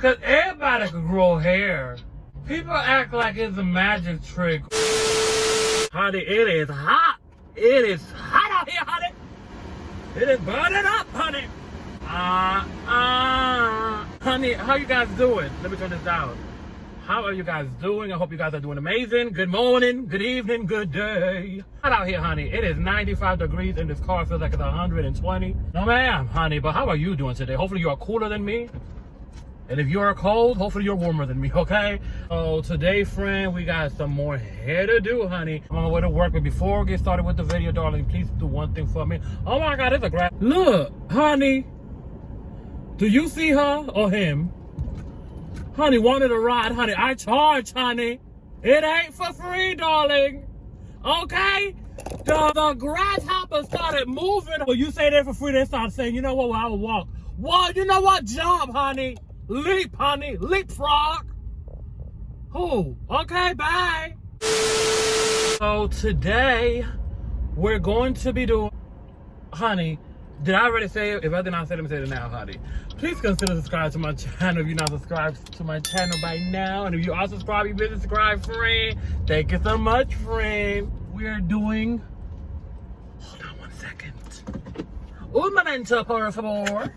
Cause everybody can grow hair. People act like it's a magic trick. Honey, it is hot. It is hot out here, honey. It is burning up, honey. Honey, how you guys doing? Let me turn this down. How are you guys doing? I hope you guys are doing amazing. Good morning, good evening, good day. Hot out here, honey. It is 95 degrees and this car feels like it's 120. No, ma'am, honey, but how are you doing today? Hopefully you are cooler than me. And if you are cold, hopefully you're warmer than me, okay? So today, friend, we got some more hair to do, honey. I'm on my way to work, but before we get started with the video, darling, please do one thing for me. Oh my God, it's a grab. Look, honey. Do you see her or him? Honey, wanted a ride, honey. I charge, honey. It ain't for free, darling. Okay? The grasshopper started moving. Well, you say that for free, they started saying, you know what, well, I will walk. Well, you know what? Jump, honey. Leap, honey. Leapfrog. Who? Okay, bye. So today, we're going to be doing, honey, did I already say it? If I did not say it, let me say it now, honey. Please consider subscribing to my channel if you're not subscribed to my channel by now. And if you are subscribed, you've been subscribed, friend. Thank you so much, friend. We are doing, hold on one second. Un momento, por favor.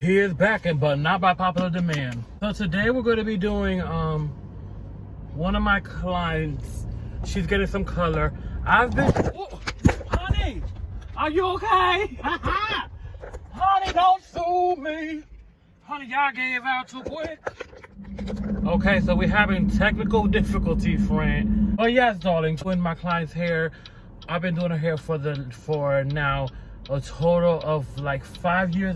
He is back, but not by popular demand. So today we're going to be doing one of my clients. She's getting some color. I've been, oh, honey, are you okay? Honey, don't sue me. Honey, y'all gave out too quick. Okay, so we're having technical difficulty, friend. Oh yes, darling, doing my client's hair. I've been doing her hair for now a total of like 5.5 years.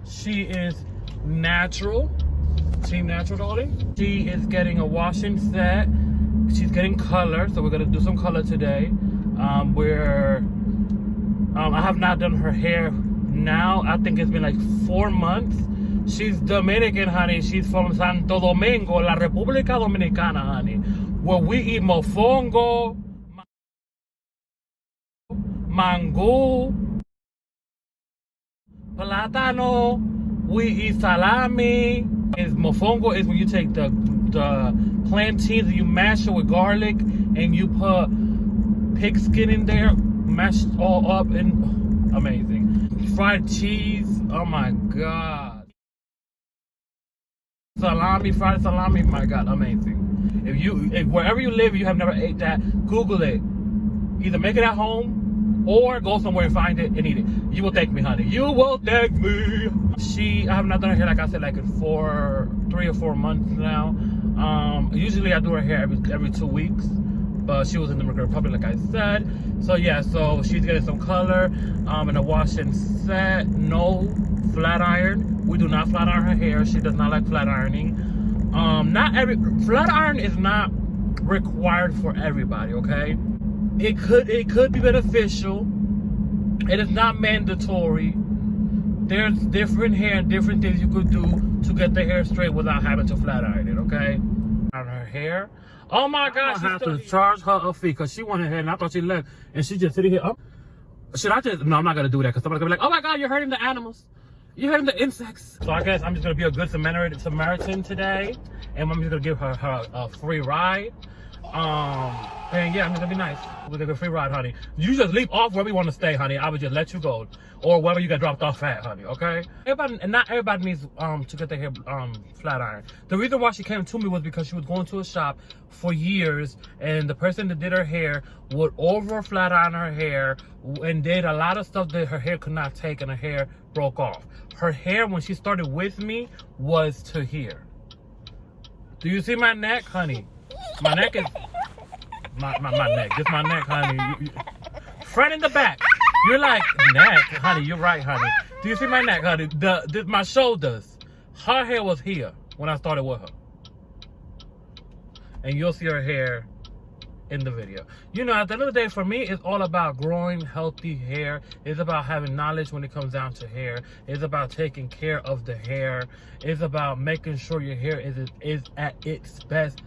She is natural. Team Natural, darling. She is getting a washing set. She's getting color, so we're gonna do some color today. I have not done her hair now. I think it's been like 4 months. She's Dominican, honey. She's from Santo Domingo, La República Dominicana, honey, where we eat mofongo, mango, plátano. We eat salami. Is mofongo is when you take the plantains and you mash it with garlic and you put pig skin in there, mashed all up, and amazing. Fried cheese, oh my God. Salami, fried salami, my God, amazing. If wherever you live, you have never ate that, Google it. Either make it at home or go somewhere and find it and eat it. You will thank me, honey. You will thank me. I have not done her hair, like I said, like in 3 or 4 months now. Usually I do her hair every 2 weeks, but she was in the Dominican Republic, like I said. So yeah, so she's getting some color and a wash and set. No flat iron. We do not flat iron her hair. She does not like flat ironing. Flat iron is not required for everybody, okay? It could be beneficial. It is not mandatory. There's different hair and different things you could do to get the hair straight without having to flat iron it, okay? On her hair. Oh my God, I have to charge her a fee because she wanted hair and I thought she left and she just sitting here. Oh, should I just? No, I'm not gonna do that because somebody's gonna be like, oh my God, you're hurting the animals. You're hurting the insects. So I guess I'm just gonna be a good Samaritan today, and I'm just gonna give her a free ride. And yeah, I'm just gonna be nice. We're gonna get a free ride, honey. You just leap off wherever you want to stay, honey. I would just let you go, or wherever you get dropped off at, honey. Okay? Not everybody needs to get their hair flat iron. The reason why she came to me was because she was going to a shop for years, and the person that did her hair would over flat iron her hair and did a lot of stuff that her hair could not take, and her hair broke off. Her hair, when she started with me, was to here. Do you see my neck, honey? My neck is my neck. Just my neck, honey. Front and the back. You're like, neck, honey. You're right, honey. Do you see my neck, honey? My shoulders. Her hair was here when I started with her. And you'll see her hair in the video. You know, at the end of the day, for me, it's all about growing healthy hair. It's about having knowledge when it comes down to hair. It's about taking care of the hair. It's about making sure your hair is at its best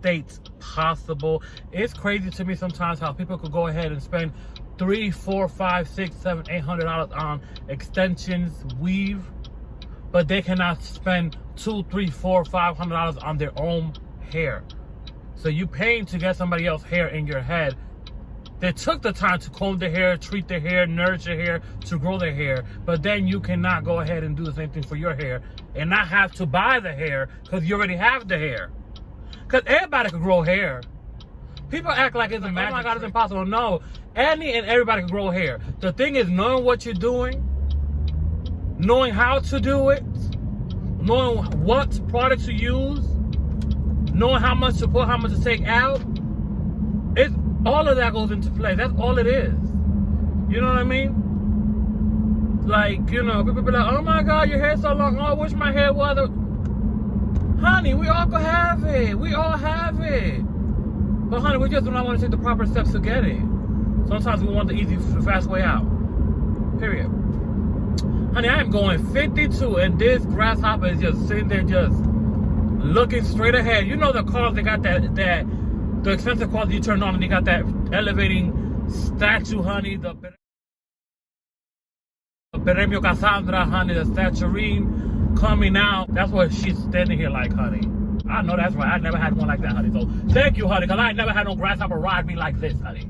states possible. It's crazy to me sometimes how people could go ahead and spend $300, $400, $500, $600, $700, $800 on extensions, weave, but they cannot spend $200, $300, $400, $500 on their own hair. So you paying to get somebody else's hair in your head. They took the time to comb their hair, treat their hair, nourish their hair, to grow their hair. But then you cannot go ahead and do the same thing for your hair and not have to buy the hair because you already have the hair. Because everybody can grow hair. People act like it's a magic. Oh my God, it's impossible. No, any and everybody can grow hair. The thing is knowing what you're doing, knowing how to do it, knowing what products to use, knowing how much to put, how much to take out. It's all of that goes into play. That's all it is. You know what I mean? Like, you know, people be like, oh my God, your hair's so long. Oh, I wish my hair was. Honey, we all could have it. We all have it. But honey, we just do not want to take the proper steps to get it. Sometimes we want the easy, fast way out. Period. Honey, I am going 52 and this grasshopper is just sitting there just looking straight ahead. You know the cars, they got that the expensive cars you turn on and you got that elevating statue, honey. The Premio Cassandra, honey, the Flatiron coming out. That's what she's standing here like, honey. I know that's right. I never had one like that, honey. So thank you, honey, because I never had no grasshopper ride me like this, honey.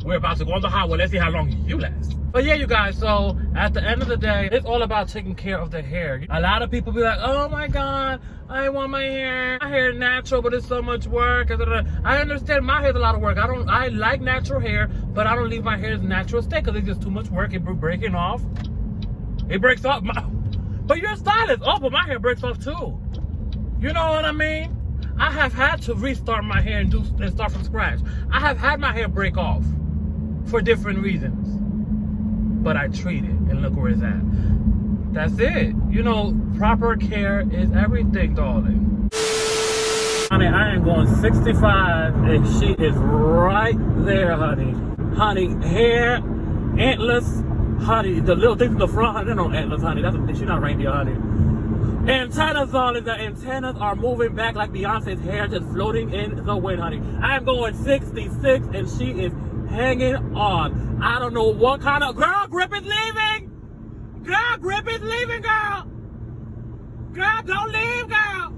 We're about to go on the highway. Let's see how long you last. But yeah, you guys, so at the end of the day, it's all about taking care of the hair. A lot of people be like, oh my God, I want my hair natural, but it's so much work. I understand my hair's a lot of work. I like natural hair, but I don't leave my hair's natural state because it's just too much work. It breaking off. It breaks off. But you're a stylist. Oh, but my hair breaks off too. You know what I mean? I have had to restart my hair and start from scratch. I have had my hair break off for different reasons. But I treat it and look where it's at. That's it. You know, proper care is everything, darling. Honey, I am going 65 and she is right there, honey. Honey, hair, antlers, honey, the little things in the front, honey, they're no antlers, honey. She's not reindeer, honey. Antennas, darling, the antennas are moving back like Beyonce's hair just floating in the wind, honey. I'm going 66 and she is hanging on. I don't know what kind of... Girl, grip is leaving! Girl, grip is leaving, girl! Girl, don't leave, girl!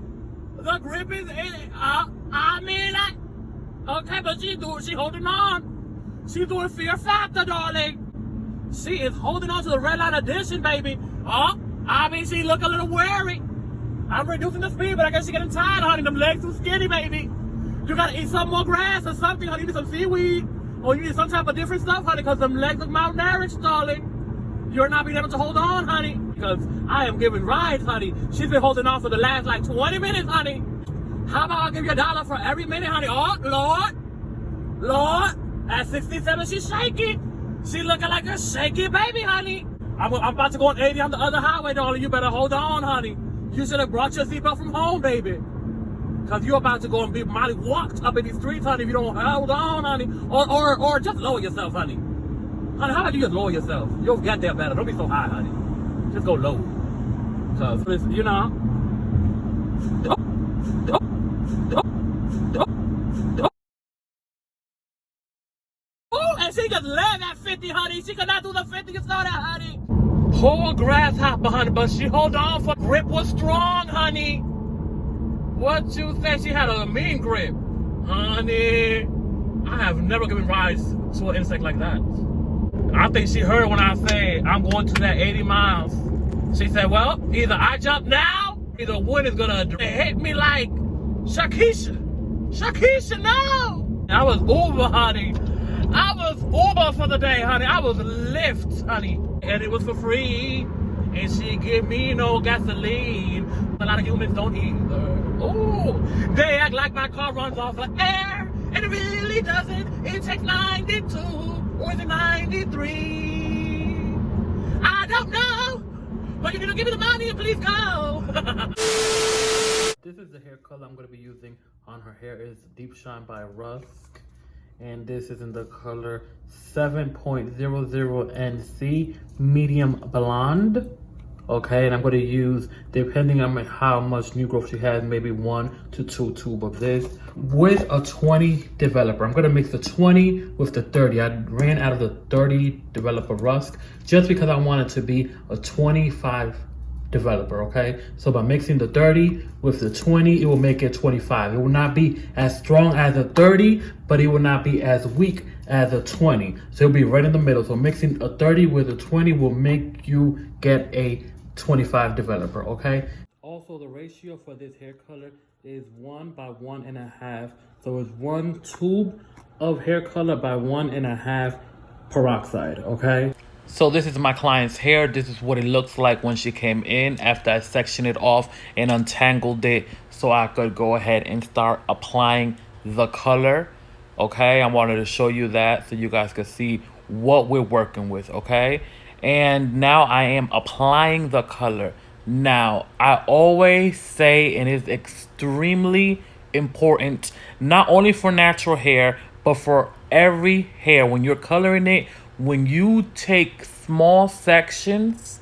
The grip is in... okay, but she holding on. She's doing Fear Factor, darling. She is holding on to the red light edition, baby. She look a little wary. I'm reducing the speed, but I guess she's getting tired, honey. Them legs too skinny, baby. You gotta eat some more grass or something, honey. You need some seaweed. Or you need some type of different stuff, honey, because them legs look malnourished, darling. You're not being able to hold on, honey. Because I am giving rides, honey. She's been holding on for the last, like, 20 minutes, honey. How about I give you $1 for every minute, honey? Oh, Lord. Lord. At 67, she's shaking. She looking like a shaky baby, honey. I'm about to go on 80 on the other highway, darling. You better hold on, honey. You should have brought your seatbelt from home, baby. Because you're about to go and be Molly walked up in these streets, honey, if you don't hold on, honey. Or just lower yourself, honey. Honey, how about you just lower yourself? You'll get there better. Don't be so high, honey. Just go low. Because, you know. Oh, and she just led that 50, honey. She could not do the 50 you saw that, honey. Poor grasshopper, honey, but she hold on for grip was strong, honey. What you say? She had a mean grip. Honey, I have never given rides to an insect like that. I think she heard when I said I'm going to that 80 miles. She said, well, either I jump now, either wind is gonna hit me like Shakisha. Shakisha, no! I was Uber, honey. I was Uber for the day, honey. I was Lyft, honey. And it was for free. And she give me no gasoline. A lot of humans don't either. Ooh, they act like my car runs off of air, and it really doesn't. It takes 92, or is it 93? I don't know, but you're gonna give me the money and please go. This is the hair color I'm gonna be using on her hair. Is Deep Shine by Rusk, and this is in the color 7.00 NC Medium Blonde. Okay, and I'm going to use, depending on how much new growth she has, maybe 1 to 2 tube of this with a 20 developer. I'm going to mix the 20 with the 30. I ran out of the 30 developer rusk just because I want it to be a 25 developer. Okay, so by mixing the 30 with the 20, it will make it 25. It will not be as strong as a 30, but it will not be as weak as a 20. So it'll be right in the middle. So mixing a 30 with a 20 will make you get a 25 developer. Okay, also the ratio for this hair color is 1 by 1.5. So it's 1 tube of hair color by 1.5 peroxide. Okay, so this is my client's hair. This is what it looks like when she came in after I sectioned it off and untangled it so I could go ahead and start applying the color. Okay, I wanted to show you that so you guys could see what we're working with. Okay, and now I am applying the color. Now, I always say, and it's extremely important, not only for natural hair, but for every hair, when you're coloring it, when you take small sections,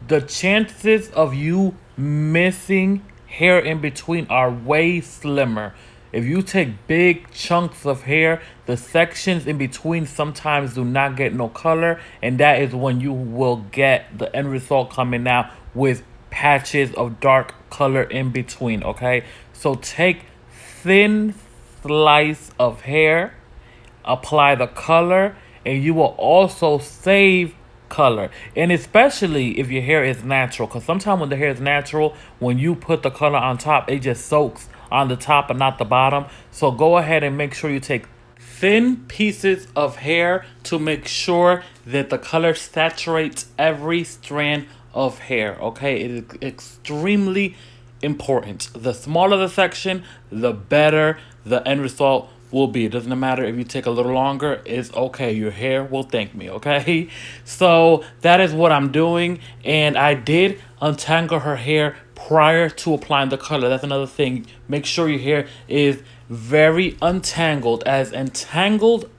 the chances of you missing hair in between are way slimmer. If you take big chunks of hair, the sections in between sometimes do not get no color, and that is when you will get the end result coming out with patches of dark color in between. Okay, so take thin slice of hair, apply the color, and you will also save color. And especially if your hair is natural, because sometimes when the hair is natural, when you put the color on top, it just soaks on the top and not the bottom. So go ahead and make sure you take thin pieces of hair to make sure that the color saturates every strand of hair. Okay, it is extremely important. The smaller the section, the better the end result will be. It doesn't matter if you take a little longer, it's okay. Your hair will thank me. Okay, so that is what I'm doing, and I did untangle her hair prior to applying the color. That's another thing. Make sure your hair is very untangled, as untangled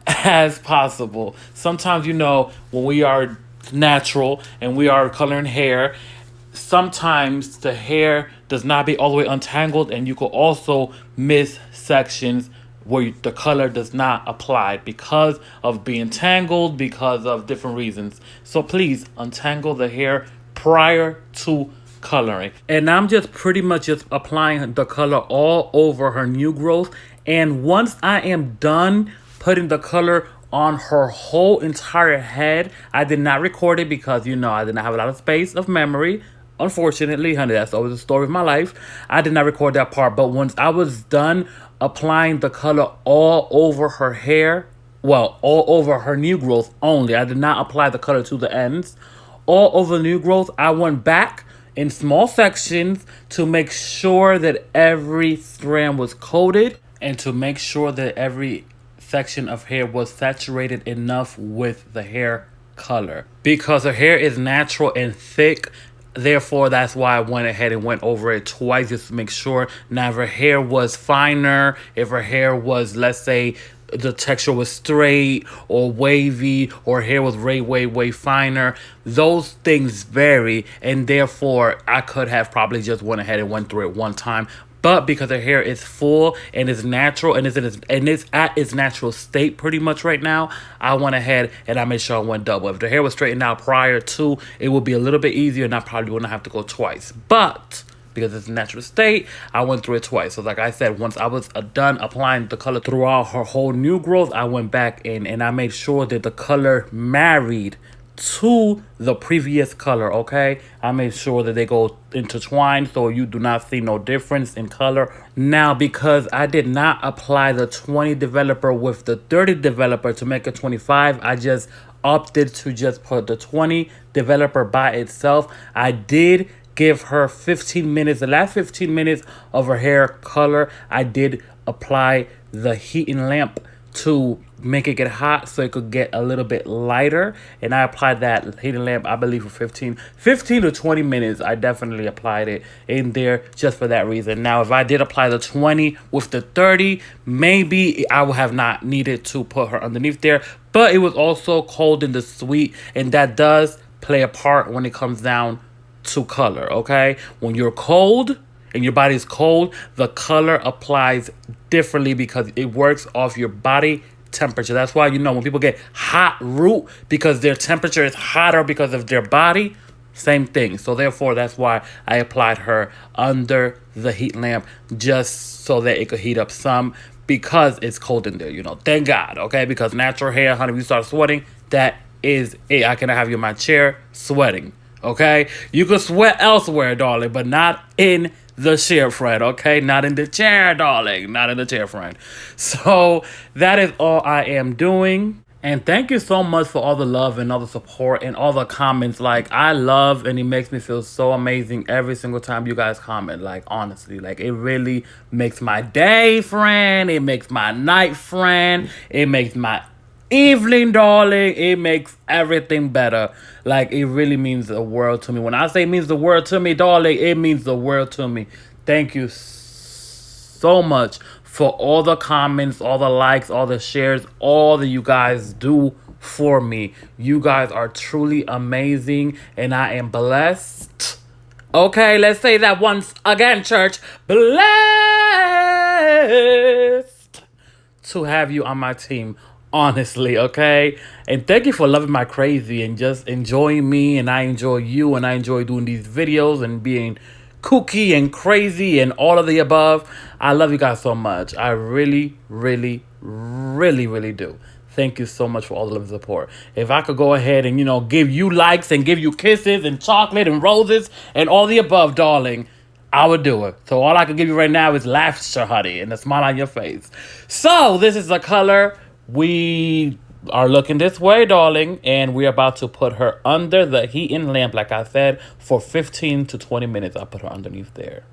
as possible. Sometimes, you know, when we are natural and we are coloring hair, sometimes the hair does not be all the way untangled, and you could also miss sections where the color does not apply because of being tangled, because of different reasons. So please untangle the hair prior to coloring. And I'm just pretty much just applying the color all over her new growth. And once I am done putting the color on her whole entire head, I did not record it because, you know, I did not have a lot of space of memory. Unfortunately, honey, that's always the story of my life. I did not record that part. But once I was done applying the color all over her hair, well, all over her new growth only, I did not apply the color to the ends. All over the new growth, I went back in small sections to make sure that every strand was coated and to make sure that every section of hair was saturated enough with the hair color. Because her hair is natural and thick, therefore that's why I went ahead and went over it twice just to make sure. Now if her hair was finer, if her hair was, let's say, the texture was straight or wavy, or hair was way finer, those things vary, and therefore I could have probably just went ahead and went through it one time. But because her hair is full and is natural and it's at its natural state pretty much right now, I went ahead and I made sure I went double. If the hair was straightened out prior to, it would be a little bit easier and I probably wouldn't have to go twice. But because it's a natural state, I went through it twice. So like I said, once I was done applying the color throughout her whole new growth, I went back in and I made sure that the color married to the previous color. Okay, I made sure that they go intertwined so you do not see no difference in color. Now, because I did not apply the 20 developer with the 30 developer to make a 25, I just opted to just put the 20 developer by itself. I did give her 15 minutes, the last 15 minutes of her hair color. I did apply the heating lamp to make it get hot so it could get a little bit lighter, and I applied that heating lamp, I believe, for 15 to 20 minutes. I definitely applied it in there just for that reason. Now if I did apply the 20 with the 30, maybe I would have not needed to put her underneath there, but it was also cold in the suite, and that does play a part when it comes down to color, okay? When you're cold and your body's cold, the color applies differently because it works off your body temperature. That's why, you know, when people get hot root because their temperature is hotter because of their body, same thing. So therefore, that's why I applied her under the heat lamp, just so that it could heat up some, because it's cold in there, you know. Thank God, okay? Because natural hair, honey, if you start sweating, that is it. I cannot have you in my chair sweating, okay? You can sweat elsewhere, darling, but not in the chair, friend, okay? Not in the chair, darling. Not in the chair, friend. So that is all I am doing. And thank you so much for all the love and all the support and all the comments. Like, I love, and it makes me feel so amazing every single time you guys comment. Like, honestly, like, it really makes my day, friend. It makes my night, friend. It makes my evening, darling. It makes everything better. Like, it really means the world to me. When I say it means the world to me, darling, it means the world to me. Thank you so much for all the comments, all the likes, all the shares, all that you guys do for me. You guys are truly amazing, and I am blessed. Okay, let's say that once again, church. Blessed to have you on my team, honestly, okay? And thank you for loving my crazy and just enjoying me, and I enjoy you, and I enjoy doing these videos and being kooky and crazy and all of the above. I love you guys so much. I really, really, really, really do. Thank you so much for all the love and support. If I could go ahead and, you know, give you likes and give you kisses and chocolate and roses and all the above, darling, I would do it. So all I can give you right now is laughter, honey, and a smile on your face. So this is the color. We are looking this way, darling, and we're about to put her under the heating lamp, like I said, for 15 to 20 minutes. I'll put her underneath there.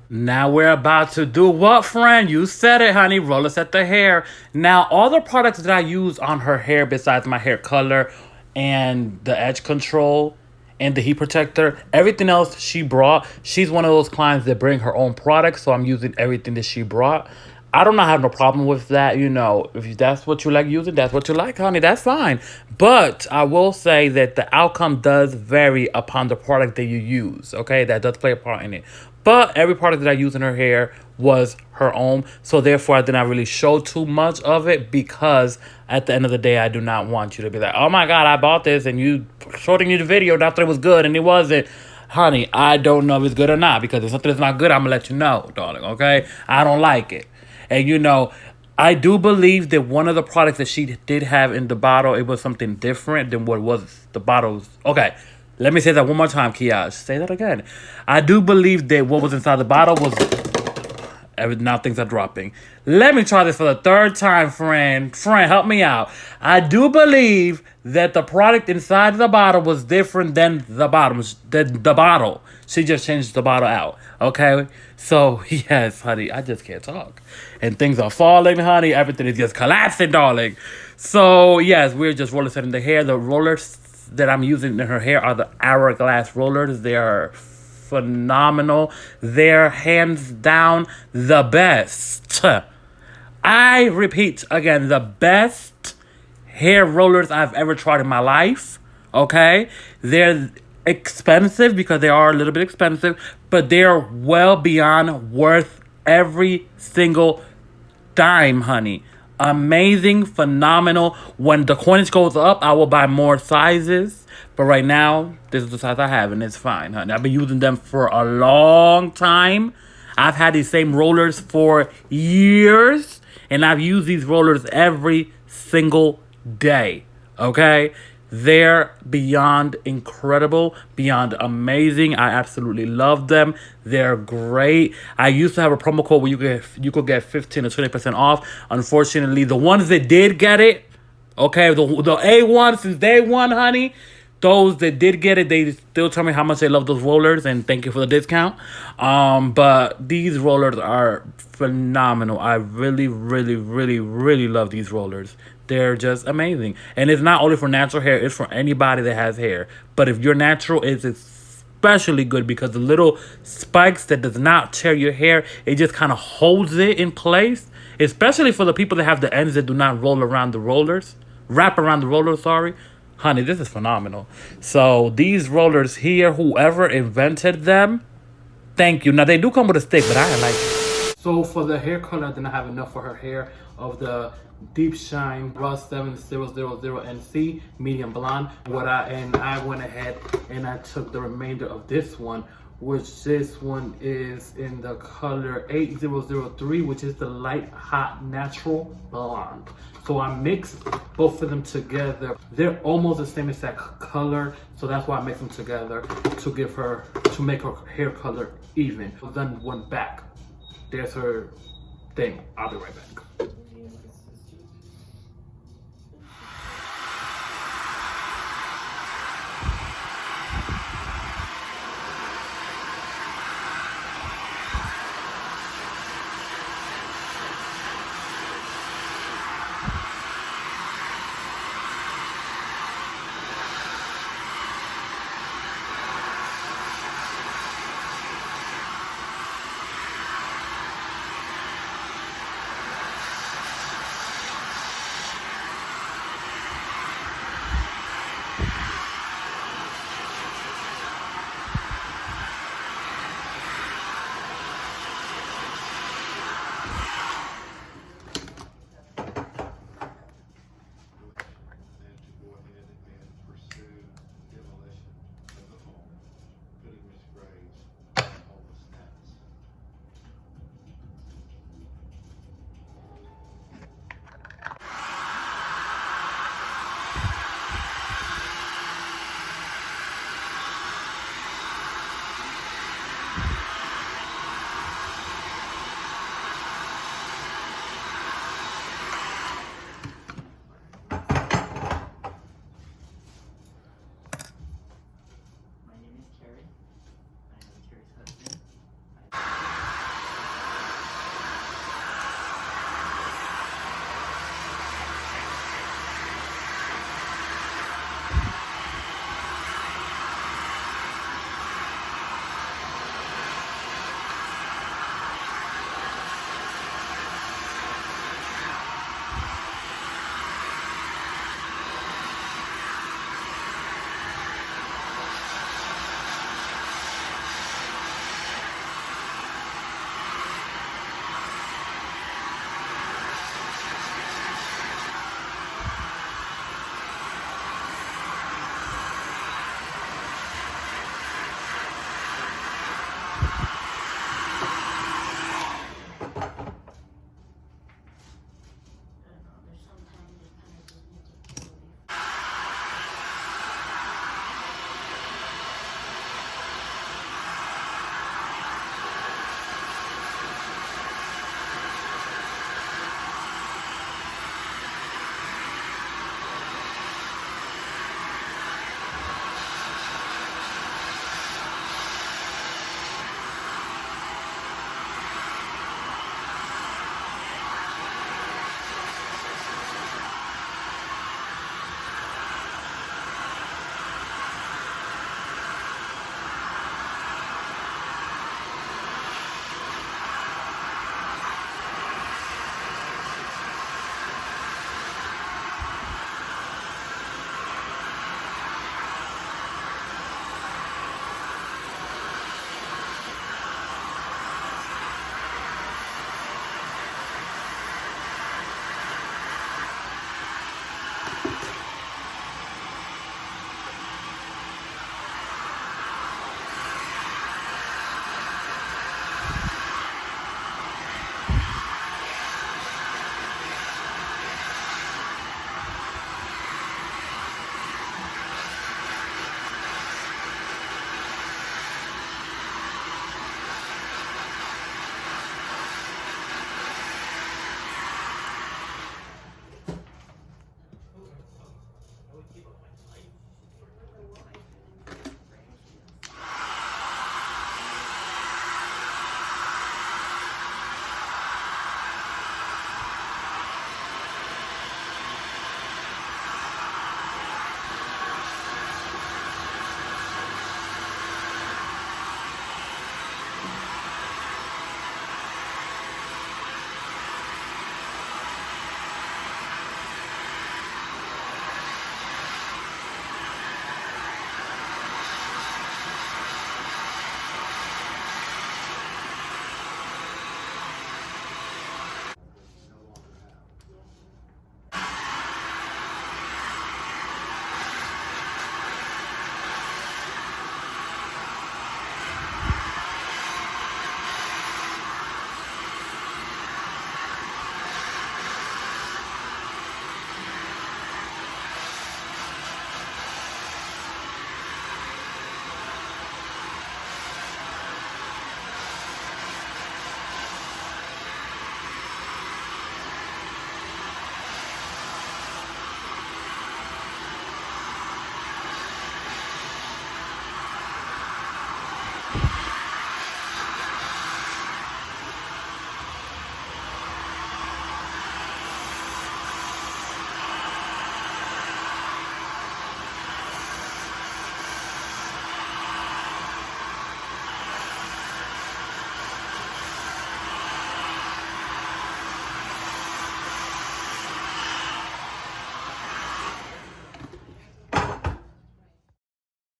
Now we're about to do what, friend? You said it, honey. Roller set the hair. Now, all the products that I use on her hair, besides my hair color and the edge control and the heat protector, everything else she brought. She's one of those clients that bring her own products, so I'm using everything that she brought. I do not have no problem with that. You know, if that's what you like using, that's what you like, honey. That's fine. But I will say that the outcome does vary upon the product that you use, okay? That does play a part in it. But every product that I used in her hair was her own. So therefore, I did not really show too much of it, because at the end of the day, I do not want you to be like, oh my God, I bought this and you showing you the video and I thought it was good and it wasn't. Honey, I don't know if it's good or not, because if something is not good, I'm going to let you know, darling, okay? I don't like it. And, you know, I do believe that one of the products that she did have in the bottle, it was something different than what was the bottles. Okay, let me say that one more time, Kiaj. Say that again. I do believe that what was inside the bottle was... Now things are dropping. Let me try this for the third time, friend. Friend, help me out. I do believe that the product inside the bottle was different than the bottle. She just changed the bottle out. Okay? So, yes, honey, I just can't talk. And things are falling, honey. Everything is just collapsing, darling. So, yes, we're just roller setting the hair. The rollers that I'm using in her hair are the Hourglass rollers. They are phenomenal. They're hands down the best. I repeat again, the best hair rollers I've ever tried in my life. Okay? They're expensive because they are a little bit expensive, but they're well beyond worth every single dime, honey. Amazing, phenomenal. When the coinage goes up, I will buy more sizes. But right now, this is the size I have, and it's fine, honey. I've been using them for a long time. I've had these same rollers for years, and I've used these rollers every single day, okay? They're beyond incredible, beyond amazing. I absolutely love them. They're great. I used to have a promo code where you could get 15 to 20% off. Unfortunately, the ones that did get it, okay, the A1 since day one, honey, those that did get it, they still tell me how much they love those rollers, and thank you for the discount. But these rollers are phenomenal. I really, really, really, really love these rollers. They're just amazing. And it's not only for natural hair, it's for anybody that has hair. But if you're natural, it's especially good because the little spikes that does not tear your hair, it just kind of holds it in place. Especially for the people that have the ends that do not roll around the rollers. Wrap around the rollers, sorry. Honey, this is phenomenal. So these rollers here, whoever invented them, thank you. Now they do come with a stick, but I like it. So for the hair color, I didn't have enough for her hair of the Deep Shine Rust 7000 NC medium blonde. I went ahead and I took the remainder of this one, which this one is in the color 8003, which is the light hot natural blonde. So I mixed both of them together. They're almost the same exact color, so that's why I mixed them together to make her hair color even. So then went back. There's her thing. I'll be right back.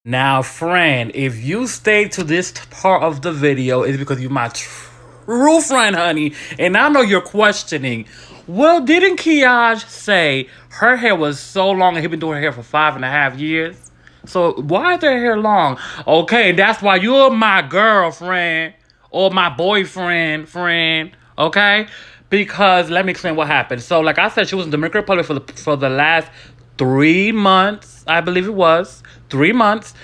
Now, friend, if you stay to this part of the video, it's because you're my true friend, honey. And I know you're questioning, well, didn't Kiaj say her hair was so long and he been doing her hair for 5.5 years? So why is their hair long? Okay, that's why you're my girlfriend or my boyfriend, friend. Okay, because let me explain what happened. So, like I said, she was in the Dominican Republic for the last 3 months, I believe it was 3 months.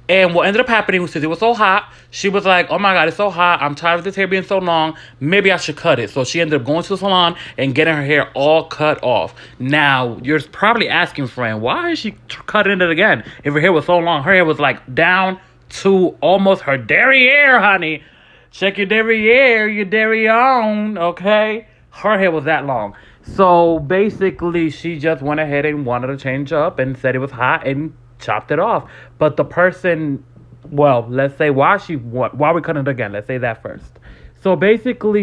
And what ended up happening was, since it was so hot, she was like, oh my God, it's so hot. I'm tired of this hair being so long. Maybe I should cut it. So she ended up going to the salon and getting her hair all cut off. Now, you're probably asking, friend, why is she cutting it again? If her hair was so long, her hair was like down to almost her derriere, honey. Check your derriere, your derriere, okay? Her hair was that long. So basically, she just went ahead and wanted to change up and said it was hot and chopped it off. But the person, well, let's say why we cutting it again. Let's say that first. So basically,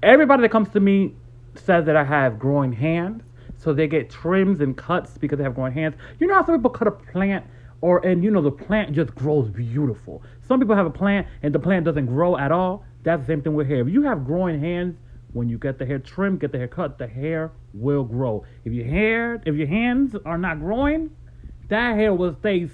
everybody that comes to me says that I have growing hands. So they get trims and cuts because they have growing hands. You know how some people cut a plant and the plant just grows beautiful. Some people have a plant and the plant doesn't grow at all. That's the same thing with hair. If you have growing hands, when you get the hair trimmed, get the hair cut, the hair will grow. If your hands are not growing, that hair will stay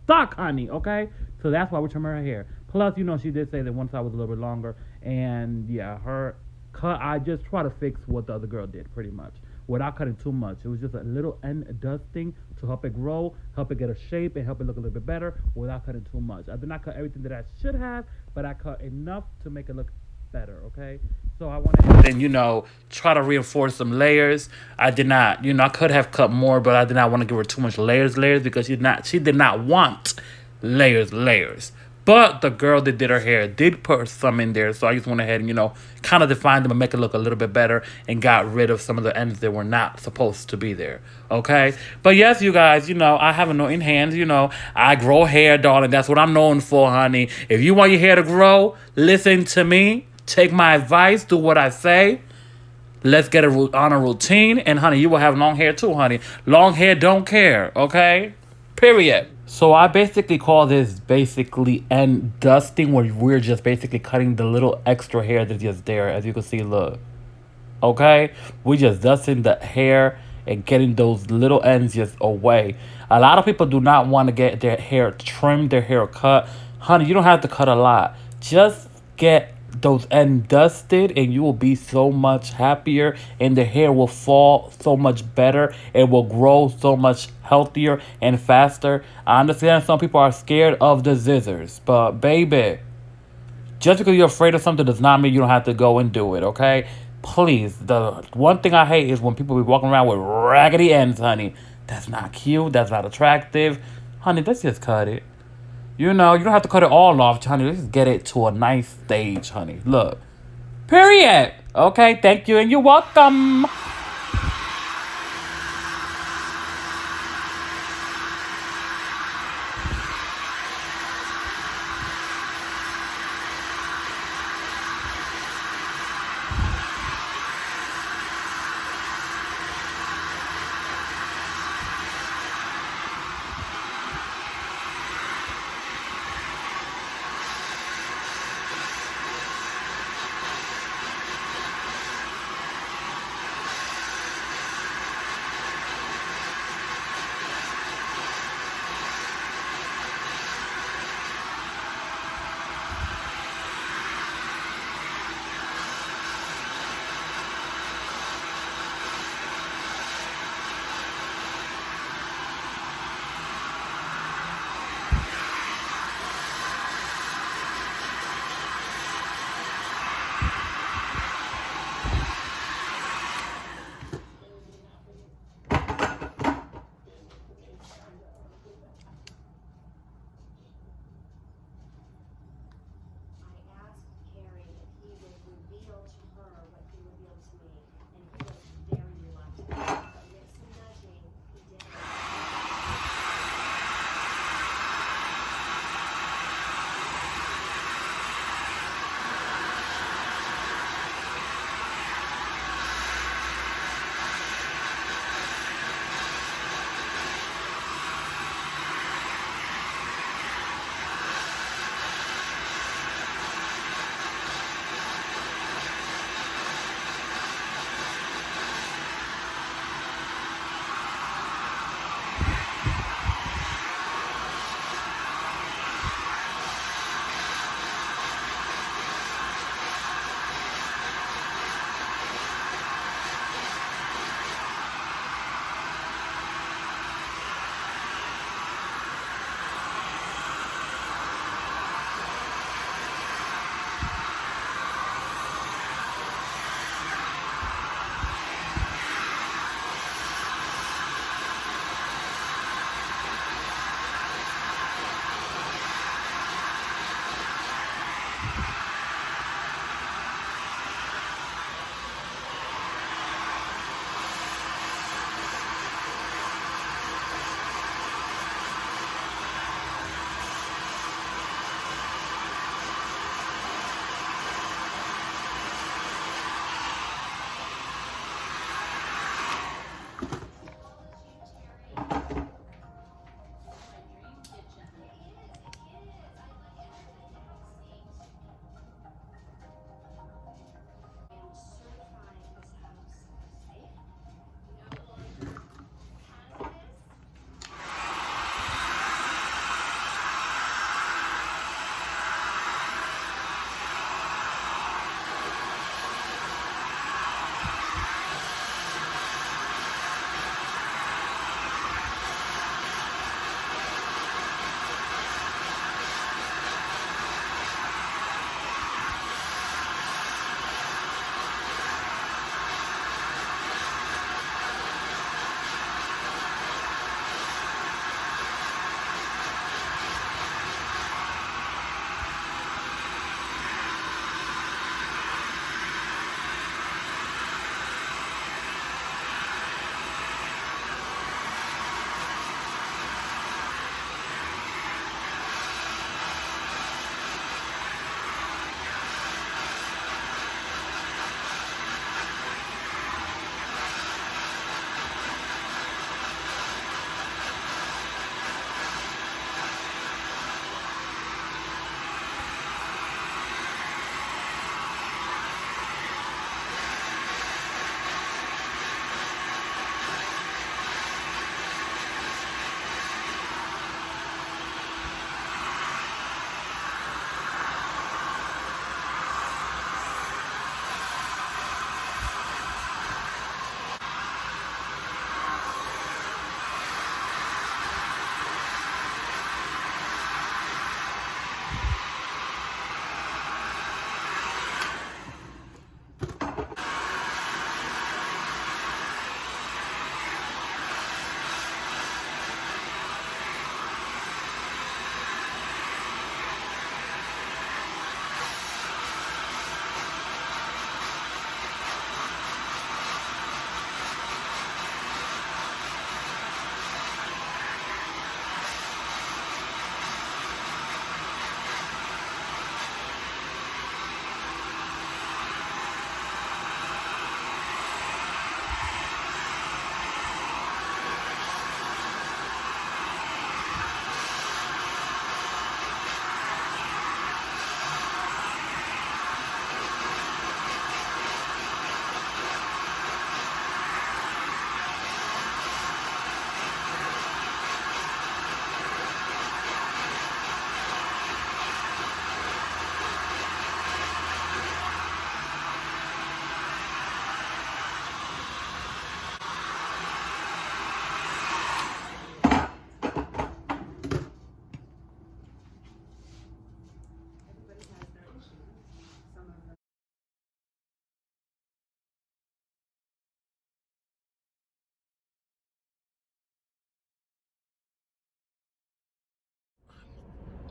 stuck, honey, okay? So that's why we're trimming her hair. Plus, she did say that one side was a little bit longer. And yeah, her cut, I just try to fix what the other girl did, pretty much, without cutting too much. It was just a little end dusting to help it grow, help it get a shape, and help it look a little bit better without cutting too much. I did not cut everything that I should have, but I cut enough to make it look better, okay? So I went ahead and, try to reinforce some layers. I did not, I could have cut more, but I did not want to give her too much layers, because she did not want layers. But the girl that did her hair did put some in there, so I just went ahead and, kind of defined them and make it look a little bit better and got rid of some of the ends that were not supposed to be there, okay? But yes, you guys, I have annoying hands, I grow hair, darling. That's what I'm known for, honey. If you want your hair to grow, listen to me. Take my advice, do what I say. Let's get on a routine. And, honey, you will have long hair too, honey. Long hair don't care, okay? Period. So I basically call this end dusting, where we're just basically cutting the little extra hair that's just there. As you can see, look. Okay? We just dusting the hair and getting those little ends just away. A lot of people do not want to get their hair trimmed, their hair cut. Honey, you don't have to cut a lot. Just get those ends dusted and you will be so much happier, and the hair will fall so much better. It will grow so much healthier and faster. I understand some people are scared of the scissors, but baby, just because you're afraid of something does not mean you don't have to go and do it, okay? Please, the one thing I hate is when people be walking around with raggedy ends, honey. That's not cute. That's not attractive. Honey, let's just cut it. You don't have to cut it all off, honey. Let's get it to a nice stage, honey. Look. Period. Okay, thank you and you're welcome.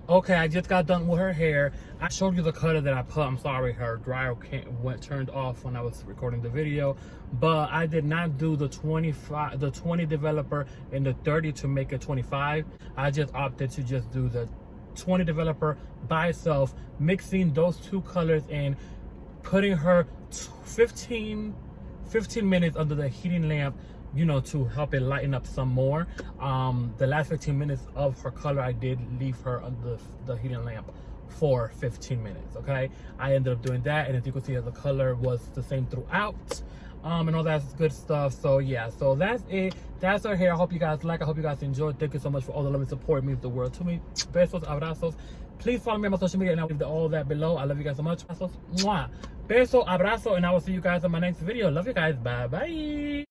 Okay, I just got done with her hair. I showed you the color that I put. I'm sorry, her dryer turned off when I was recording the video, but I did not do the 20 developer and the 30 to make it 25. I just opted to just do the 20 developer by itself, mixing those two colors and putting her 15 minutes under the heating lamp, you know, to help it lighten up some more. The last 15 minutes of her color, I did leave her under the heating lamp for 15 minutes, okay? I ended up doing that, and as you can see, the color was the same throughout, and all that good stuff. So yeah, so that's it. That's her hair. I hope you guys like. I hope you guys enjoyed. Thank you so much for all the love and support. It means the world to me. Besos, abrazos. Please follow me on my social media, and I'll leave all that below. I love you guys so much. Besos, mwah. Beso, abrazo, and I will see you guys in my next video. Love you guys. Bye bye.